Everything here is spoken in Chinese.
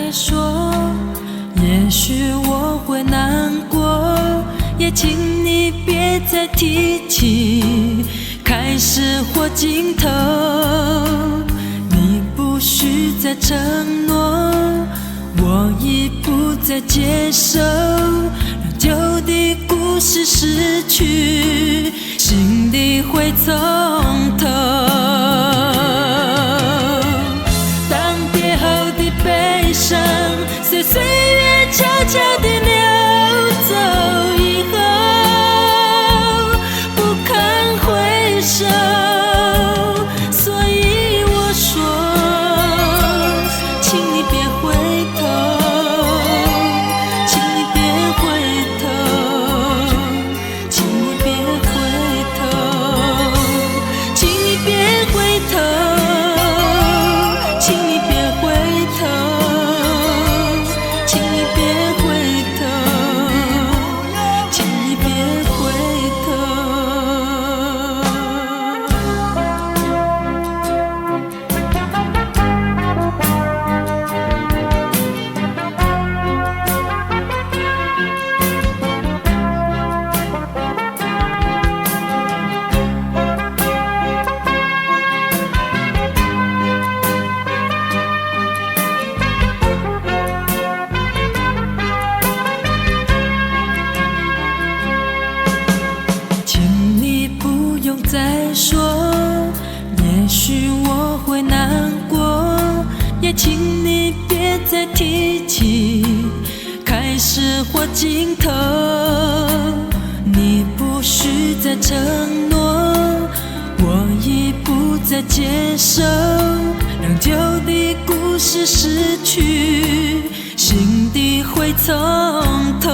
再说，也许我会难过，也请你别再提起开始或尽头。你不需再承诺，我已不再接受，让旧的故事逝去，新的会从头。当跌后的悲伤随岁月悄悄地流走以后，不堪回首，所以我说，请你别回头，请你别回头，请你别回头，请你别回头，请你别回头，请你别回头，请你别回头。请你不用再说，也许我会难过，也请你别再提起开始或尽头。你不需再承诺，我已不再接受，让旧的故事逝去，新的会从头。